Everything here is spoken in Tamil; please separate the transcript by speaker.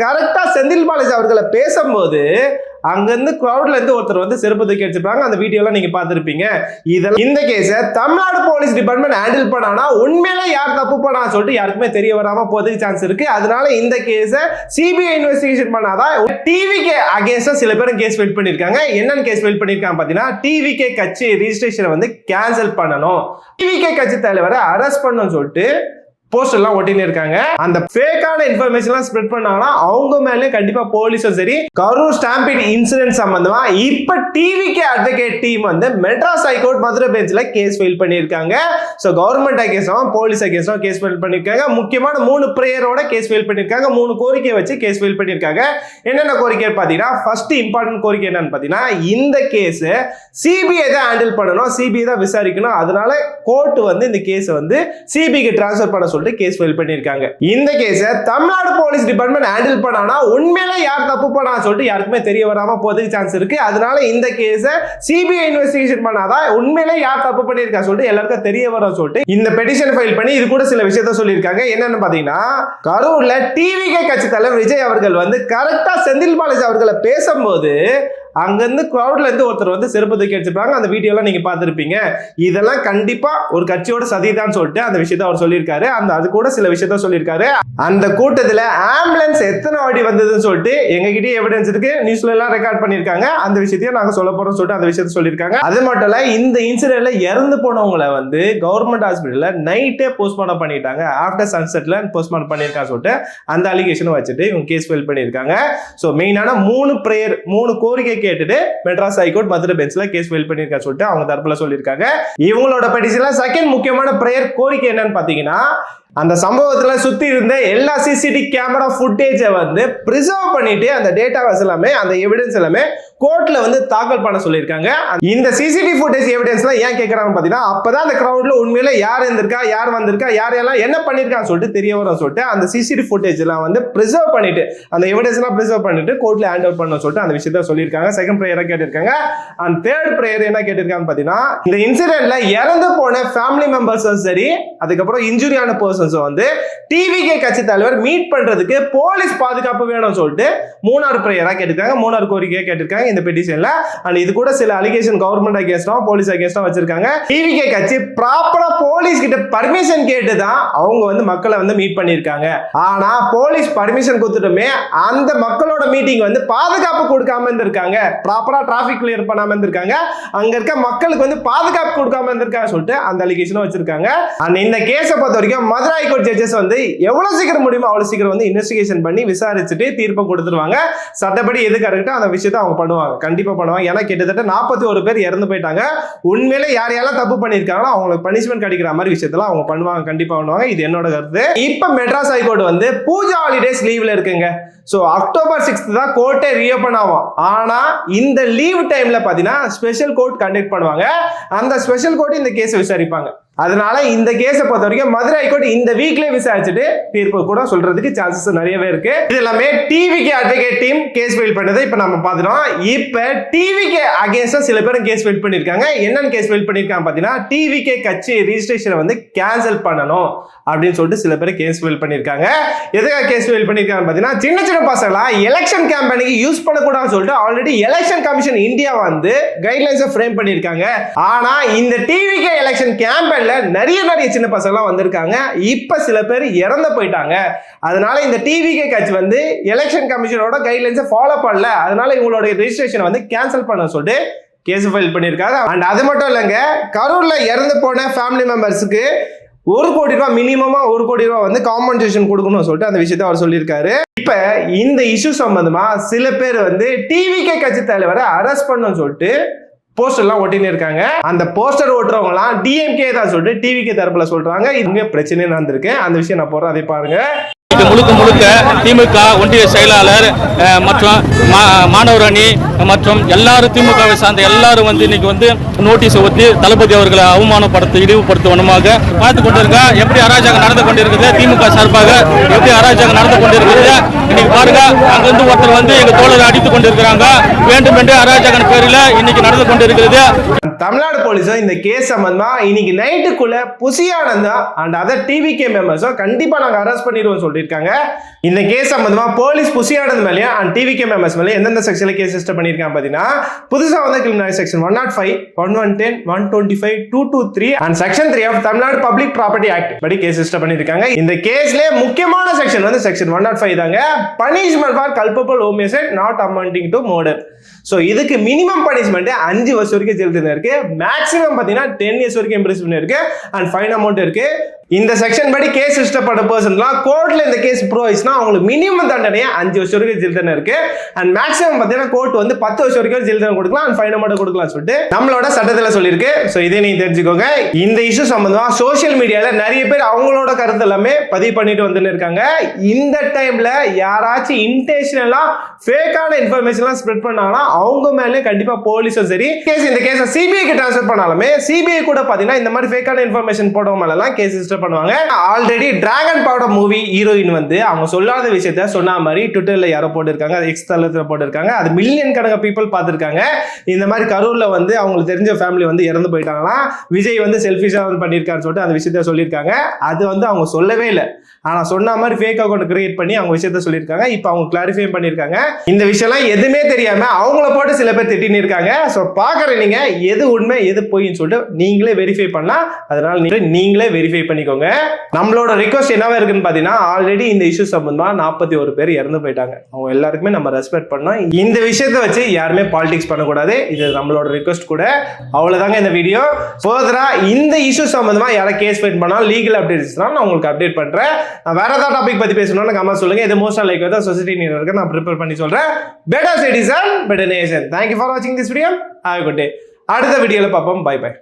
Speaker 1: கரெக்டா செந்தில் பாலாஜி அவர்களை பேசும்போது அங்கிருந்து கிரௌட்ல இருந்து ஒருத்தர் வந்து செருப்பு தூக்கி அடிச்சிருப்பாங்க. அந்த வீடியோலாம் நீங்க பார்த்திருப்பீங்க. இதெல்லாம் இந்த கேஸை தமிழ்நாடு போலீஸ் டிபார்ட்மெண்ட் ஹேண்டில் பண்ணானா உண்மையிலே யார் தப்பு பண்ணா சொல்லிட்டு யாருக்குமே தெரிய வராம போறதுக்கு சான்ஸ் இருக்கு. அதனால இந்த கேஸை சிபிஐ இன்வெஸ்டிகேஷன் பண்ணாதான். டிவிகே அகைன்ஸ்டா சில பேரும் கேஸ் ஃபைல் பண்ணிருக்காங்க. என்னன்னு கேஸ் ஃபைல் பண்ணிருக்காங்க பாத்தீங்கன்னா, டிவிகே கட்சி ரெஜிஸ்ட்ரேஷனை வந்து கேன்சல் பண்ணணும், டிவிகே கட்சி தலைவரை அரெஸ்ட் பண்ணணும்னு சொல்லிட்டு போஸ்டர் எல்லாம் ஒட்டின்னு இருக்காங்க. அந்த ஃபேக்கான இன்ஃபர்மேஷன் எல்லாம் ஸ்ப்ரெட் பண்ணாங்கன்னா அவங்க மேலே கண்டிப்பா போலீஸும் சரி கரூர் ஸ்டாம்பீட் இன்சிடென்ட் சம்பந்தமா இப்ப டிவிகே அட்வொகேட் டீம் வந்து மெட்ராஸ் ஹைகோர்ட் மதுரை பெஞ்ச்ல கேஸ் ஃபைல் பண்ணிருக்காங்க. சோ கவர்மெண்ட் அகேன்ஸ்டும் போலீஸ் அகேன்ஸ்டும் கேஸ் ஃபைல் பண்ணிருக்காங்க. முக்கியமான 3 பிரேயரோட கேஸ் ஃபைல் பண்ணிருக்காங்க. 3 கோரிக்கை வச்சு கேஸ் ஃபைல் பண்ணிருக்காங்க. என்னென்ன கோரிக்கை பாத்தீங்கன்னா, ஃபர்ஸ்ட் இம்பார்ட்டன்ட் கோரிக்கை என்னன்னு பாத்தீங்கன்னா, இந்த கேஸ் சிபிஐ தான் ஹேண்டில் பண்ணணும், சிபிஐ தான் விசாரிக்கணும். அதனால கோர்ட் வந்து இந்த கேஸ் வந்து சிபிஐக்கு டிரான்ஸ்ஃபர் பண்ண சொல்லிட்டு கேஸ் ஃபைல் பண்ணிருக்காங்க. இந்த கேஸை தமிழ்நாடு போலீஸ் டிபார்ட்மெண்ட் ஹேண்டில் பண்ணானா உண்மையிலே யார் தப்பு பண்ணா சொல்லிட்டு யாருக்குமே தெரிய வராம போறதுக்கு சான்ஸ் இருக்கு. அதனால இந்த கேஸை சிபிஐ இன்வெஸ்டிகேஷன் பண்ணாதான் உண்மையிலே யார் தப்பு பண்ணிருக்கா சொல்லிட்டு எல்லாருக்கும் தெரிய வரும் சொல்லிட்டு இந்த பெட்டிஷன் ஃபைல் பண்ணி இது கூட சில விஷயத்த சொல்லியிருக்காங்க. என்னன்னு பாத்தீங்கன்னா, கரூர்ல டிவிகே கட்சி தலைவர் விஜய் அவர்கள் வந்து கரெக்டா செந்தில் பாலாஜி அவர்களை பேசும்போது அங்கிருந்து கிரௌட்ல இருந்து ஒருத்தர் வந்து செருப்பு தூக்கி அடிச்சிருப்பாங்க. அந்த வீடியோலாம் நீங்க பார்த்திருப்பீங்க. இதெல்லாம் கண்டிப்பா ஒரு கட்சியோட சதிதான் சொல்லிட்டு அந்த விஷயத்த அவர் சொல்லியிருக்காரு. அது கூட சில விஷயத்த சொல்லியிருக்காரு. அந்த கூட்டத்துல ஆம்புலன்ஸ் எத்தனை வாட்டி வந்ததுன்னு சொல்லிட்டு எங்ககிட்ட எவிடன்ஸ் இருக்கு, நியூஸ்ல எல்லாம் ரெக்கார்ட் பண்ணிருக்காங்க. அந்த விஷயத்தையும் நாங்க சொல்ல போறோம் சொல்லிட்டு அந்த விஷயத்த சொல்லியிருக்காங்க. அது மட்டும் இல்ல, இந்த இன்சிடென்ட்ல இறந்து போனவங்களை வந்து கவர்மெண்ட் ஹாஸ்பிட்டல்ல நைட்டே போஸ்ட்மார்ட்டம் பண்ணிட்டாங்க. ஆஃப்டர் சன்செட்ல போஸ்ட்மார்ட்டம் பண்ணிருக்காங்க சொல்லிட்டு அந்த அலிகேஷன் வச்சுட்டு இவங்க கேஸ் ஃபைல் பண்ணிருக்காங்க. சோ மெயினான 3 கோரிக்கை கேட்டுட்டு மெட்ராஸ் ஹைகோர்ட் மதுரை பெஞ்ச்ல கேஸ் ஃபைல் பண்ணிருக்கா சொல்லிட்டு அவங்க தரப்புல சொல்லியிருக்காங்க. இவங்களோட பெட்டிஷன்ல செகண்ட் முக்கியமான பிரேயர் கோரிக்கை என்னன்னு பாத்தீங்கன்னா, அந்த சம்பவத்துல சுத்தி இருந்த எல்லா சிசிடிவி கேமரா ஃபுட்டேஜை வந்து பிரிசர்வ் பண்ணிட்டு அந்த டேட்டாஸ் எல்லாமே அந்த எவிடன்ஸ் எல்லாமே கோர்ட்ல வந்து தாக்கல் பண்ண சொல்லியிருக்காங்க. இந்த சிசிடிவி ஃபுட்டேஜ் எவிடன்ஸ்லாம் ஏன் கேட்கறாங்க பாத்தீங்கன்னா, அப்பதான் அந்த கிரௌட்ல உண்மையில யார் இருந்திருக்கா, யார் வந்திருக்கா, யார் எல்லாம் என்ன பண்ணிருக்கான்னு சொல்லிட்டு தெரிய வரும் சொல்லிட்டு அந்த சிசிடிவி ஃபுட்டேஜ் எல்லாம் வந்து பிரிசர்வ் பண்ணிட்டு அந்த எவிடன்ஸ் எல்லாம் பிரிசர்வ் பண்ணிட்டு கோர்ட்ல ஹேண்ட் ஓவர் பண்ண சொல்லிட்டு அந்த விஷயத்த சொல்லியிருக்காங்க. செகண்ட் பிரேயரா கேட்டிருக்காங்க. அண்ட் தேர்ட் பிரேயர் என்ன கேட்டிருக்காங்க பாத்தீங்கன்னா, இந்த இன்சிடென்ட்ல இறந்து போன ஃபேமிலி மெம்பர்ஸும் சரி அதுக்கப்புறம் இன்ஜுரி ஆன பர்சன்ஸ் வந்து டிவிகே கட்சி தலைவர் மீட் பண்றதுக்கு போலீஸ் பாதுகாப்பு வேணும்னு சொல்லிட்டு 3வது பிரேயரா கேட்டிருக்காங்க. 3வது கோரிக்கையா கேட்டிருக்காங்க இந்த பெட்டிஷன்ல. அண்ட் இது கூட சில அலிகேஷன் கவர்மெண்ட் அகேன்ஸ்டும் போலீஸ் அகேன்ஸ்டும் வச்சிருக்காங்க. டிவிகே கட்சி ப்ராப்பரா போலீஸ் கிட்ட பர்மிஷன் கேட்டு தான் அவங்க வந்து மக்களை வந்து மீட் பண்ணிருக்காங்க. ஆனா போலீஸ் பர்மிஷன் கொடுத்துட்டுமே அந்த மக்களோட மீட்டிங் வந்து பாதுகாப்பு கொடுக்காம இருந்திருக்காங்க, ப்ராப்பரா டிராபிக் கிளியர் பண்ணாம இருந்திருக்காங்க, அங்க இருக்க மக்களுக்கு வந்து பாதுகாப்பு கொடுக்காம இருந்திருக்காங்க சொல்லிட்டு அந்த அலிகேஷனும் வச்சிருக்காங்க. அண்ட் இந்த கேஸை பொறுத்த வரைக்கும் மதுரை ஹைகோர்ட் ஜட்ஜஸ் வந்து எவ்வளவு சீக்கிரம் முடியுமோ அவ்வளவு சீக்கிரம் வந்து இன்வெஸ்டிகேஷன் பண்ணி விசாரிச்சுட்டு தீர்ப்பு கொடுத்துருவாங்க. சட்டப்படி எது கரெக்டோ அந்த விஷயத்தை அவங்க பண்ணுவாங்க, கண்டிப்பா பண்ணுவாங்க. ஏன்னா கிட்டத்தட்ட 41 பேர் இறந்து போயிட்டாங்க. உண்மையிலே யாரையெல்லாம் தப்பு பண்ணிருக்காங்களோ அவங்களுக்கு பனிஷ்மெண்ட் கிடைக்கிற மாதிரி விஷயத்தெல்லாம் அவங்க பண்ணுவாங்க, கண்டிப்பா பண்ணுவாங்க. இது என்னோட கருத்து. இப்ப மெட்ராஸ் ஹைகோர்ட் வந்து பூஜா ஹாலிடேஸ் லீவ்ல இருக்குங்க. சோ அக்டோபர் 6 தான் கோர்ட்டே ரீஓபன் ஆகும். ஆனா இந்த லீவ் டைம்ல பாத்தீங்கன்னா ஸ்பெஷல் கோர்ட் கண்டக்ட் பண்ணுவாங்க. அந்த ஸ்பெஷல் கோர்ட் இந்த கேஸ் விசாரிப்பாங்க. அதனால இந்த கேஸை பொறுத்த வரைக்கும் மதுரை ஹைகோர்ட் இந்த வீக்லயே விசாரிச்சுட்டு தீர்ப்பு கூட சொல்றதுக்கு சான்சஸ் நிறையவே இருக்கு. இது எல்லாமே TVK advocate team case file பண்ணதை இப்ப நம்ம பாத்துறோம். இப்ப டிவிகே அகைன்ஸ்டா சில பேரும் கேஸ் ஃபைல் பண்ணிருக்காங்க. என்னன்னு கேஸ் ஃபைல் பண்ணிருக்காங்க பாத்தீங்கன்னா, டிவிகே கட்சி ரெஜிஸ்ட்ரேஷனை வந்து கேன்சல் பண்ணணும் அப்படின்னு சொல்லிட்டு சில பேர் கேஸ் ஃபைல் பண்ணிருக்காங்க. எதுக்காக கேஸ் ஃபைல் பண்ணிருக்காங்க பாத்தீங்கன்னா, சின்ன சின்ன பசங்களா எலெக்ஷன் கேம்பெயினுக்கு யூஸ் பண்ணக்கூடாதுன்னு சொல்லிட்டு ஆல்ரெடி எலெக்ஷன் கமிஷன் இந்தியா வந்து கைட்லைன்ஸை ஃப்ரேம் பண்ணிருக்காங்க. ஆனா இந்த டிவிகே எலெக்ஷன் கேம்பெயின் நிறைய சின்ன பசங்க வந்திருக்காங்க. இப்ப சில பேர் இறந்து போயிட்டாங்க. அதனால இந்த டிவிகே கட்சி வந்து எலெக்ஷன் கமிஷனோட கைட்லைன்ஸை ஃபாலோ பண்ணல. அதனால இவங்களோட ரெஜிஸ்ட்ரேஷன் வந்து கேன்சல் பண்ண சொல்லிட்டு கேஸ் ஃபைல் பண்ணிருக்காங்க. அண்ட் அது மட்டும் இல்லைங்க, கரூர்ல இறந்து போன ஃபேமிலி மெம்பர்ஸுக்கு 1 கோடி ரூபாய் மினிமமா 1 கோடி ரூபாய் வந்து காம்பன்சேஷன் கொடுக்கணும்னு சொல்லிட்டு அந்த விஷயத்தை அவர் சொல்லியிருக்காரு. இப்ப இந்த இஷ்யூ சம்பந்தமா சில பேர் வந்து டிவிகே கட்சி தலைவரை அரெஸ்ட் பண்ணணும்னு சொல்லிட்டு போஸ்டர் எல்லாம் ஒட்டின்னு இருக்காங்க. அந்த போஸ்டர் ஓட்டுறவங்க எல்லாம் டிஎம்கே தான் சொல்லிட்டு டிவிகே தரப்புல சொல்றாங்க. இது பிரச்சனை நடந்திருக்கு. அந்த விஷயம் நான் போறேன், அதை பாருங்க.
Speaker 2: இது முழுக்க திமுக ஒன்றிய செயலாளர் மற்றும் மாணவர் அணி மற்றும் எல்லாரும் திமுகவை சார்ந்த எல்லாரும் வந்து இன்னைக்கு வந்து நோட்டீஸ் ஒத்தி தளபதி அவர்களை அவமானப்படுத்த இழிவுபடுத்துவனமாக பார்த்து கொண்டிருக்க. எப்படி அராஜகம் நடந்து கொண்டிருக்குது, திமுக சார்பாக எப்படி அராஜகம் நடந்து கொண்டிருக்குது இன்னைக்கு பாருங்க. அங்கிருந்து ஒருத்தர் வந்து எங்க தோழரை அடித்துக் கொண்டிருக்கிறாங்க. வேண்டுமென்றே அராஜகன் பேரில் இன்னைக்கு நடந்து கொண்டிருக்கிறது.
Speaker 1: தமிழ்நாடு போலீஸும் இந்த கேஸ் சம்பந்தமா இன்னைக்கு நைட்டுக்குள்ள புசி ஆனந்தா அண்ட் அதர் டிவிகே மெம்பர்ஸும் கண்டிப்பா நாங்க அரெஸ்ட் பண்ணிடுவோம் சொல்லியிருக்காங்க. இந்த கேஸ் சம்பந்தமா போலீஸ் புசி ஆனந்த் மேலேயும் அண்ட் டிவிகே மெம்பர்ஸ் மேலே எந்தெந்த செக்ஷன்ல கேஸ் ரெஜிஸ்டர் பண்ணிருக்காங்க பாத்தீங்கன்னா, புதுசா வந்து criminal section 105, 110, 125, 223 and section 3 of Tamil Nadu public property act படி கேஸ் ரெஜிஸ்டர் பண்ணிருக்காங்க. இந்த கேஸ்ல முக்கியமான செக்ஷன் வந்து செக்ஷன் 105 தாங்க, punishment for culpable homicide not amounting to murder. So இதுக்கு மினிமம் பனிஷ்மெண்ட் 5 வருஷம் வரைக்கும் ஜெயில் தண்டனை இருக்கு, மேக்ஸிமம் பாத்தீங்கன்னா 10 இயர்ஸ் வரைக்கும் இம்ப்ரிசன்மென்ட் இருக்கு அண்ட் ஃபைன் அமௌண்ட் இருக்கு. இந்த செக்ஷன் படி கேஸ் ரெஜிஸ்டர் பண்ண பர்சன்லாம் கோர்ட்ல இந்த கேஸ் ப்ரூவ் ஆயிடுச்சுனா அவங்களுக்கு மினிமம் தண்டனையே 5 வருஷம் வரைக்கும் ஜெயில் தண்டனை இருக்கு அண்ட் மேக்ஸிமம் பாத்தீங்கன்னா கோர்ட் வந்து 10 வருஷம் வரைக்கும் ஜெயில் தண்டனை கொடுக்கலாம் அண்ட் ஃபைன் அமௌண்ட் கொடுக்கலாம் சொல்லிட்டு நம்மளோட சட்டத்துல சொல்லியிருக்கு. சோ இதை நீங்க தெரிஞ்சுக்கோங்க. இந்த இஷ்யூ சம்பந்தமா சோஷியல் மீடியால நிறைய பேர் அவங்களோட கருத்து எல்லாமே பதிவு பண்ணிட்டு வந்துன்னு இருக்காங்க. இந்த டைம்ல யாராச்சும் இன்டென்ஷனலா ஃபேக்கான இன்ஃபர்மேஷன்லாம் ஸ்ப்ரெட் பண்ணாங்கன்னா அவங்க மேலே கண்டிப்பா போலீஸும் சரி இந்த கேஸை சிபிஐக்கு ட்ரான்ஸ்ஃபர் பண்ணாலுமே சிபிஐ கூட பாத்தீங்கன்னா இந்த மாதிரி ஃபேக்கான இன்ஃபர்மேஷன் போடுற மேலாம் கேஸ் ரெஜிஸ்டர் பண்ணுவாங்க. Already dragon powder movie heroine வந்து அவங்க சொல்லாத விஷயத்த சொன்ன மாதிரி ட்விட்டர்ல யாரோ போட்டிருக்காங்க, அது எக்ஸ் தளத்துல போட்டிருக்காங்க, அது மில்லியன் கணக்கான பீப்புள் பார்த்திருக்காங்க. இந்த மாதிரி கரூர்ல வந்து அவங்களுக்கு தெரிஞ்ச ஃபேமிலி வந்து இறந்து போயிட்டாங்களாம், விஜய் வந்து செல்ஃபிஷா வந்து பண்ணியிருக்காருன்னு சொல்லிட்டு அந்த விஷயத்த சொல்லியிருக்காங்க. அது வந்து அவங்க சொல்லவே இல்லை, ஆனா சொன்ன மாதிரி ஃபேக் அக்கௌண்ட் கிரியேட் பண்ணி அவங்க விஷயத்த சொல்லியிருக்காங்க. இப்போ அவங்க கிளாரிஃபை பண்ணியிருக்காங்க. இந்த விஷயம்லாம் எதுவுமே தெரியாம அவங்கள போட்டு சில பேர் திட்டின்னு இருக்காங்க. ஸோ பாக்குற நீங்க எது உண்மை எது பொய்ன்னு சொல்லிட்டு நீங்களே வெரிஃபை பண்ணலாம். அதனால நீங்களே வெரிஃபை பண்ணிக்கோங்க. நம்மளோட ரிக்வஸ்ட் என்னவா இருக்குன்னு பாத்தீங்கன்னா, ஆல்ரெடி இந்த இஷ்யூ சம்பந்தமா 41 பேர் இறந்து போயிட்டாங்க. அவங்க எல்லாருக்குமே நம்ம ரெஸ்பெக்ட் பண்ணோம். இந்த விஷயத்தை வச்சு யாருமே பாலிடிக்ஸ் பண்ணக்கூடாது. இது நம்மளோட ரிக்வஸ்ட் கூட. அவ்வளவுதாங்க இந்த வீடியோ. ஃபர்தரா இந்த இஷ்யூ சம்பந்தமா யாரை கேஸ் ஃபைட் பண்ணாலும் லீகல் அப்டேட்ஸ் தான் நான் உங்களுக்கு அப்டேட் பண்றேன். வேற ஏதாவது டாபிக் பத்தி பேசணும்னு கமெண்ட் சொல்லுங்க. இது மோஸ்டா லைக் வந்து சொசைட்டி நீட் இருக்கு, நான் ப்ரிப்பேர் பண்ணி சொல்றேன். Better citizen better nation. Thank you for watching this video. Have a good day. அடுத்த வீடியோல பார்ப்போம். Bye by.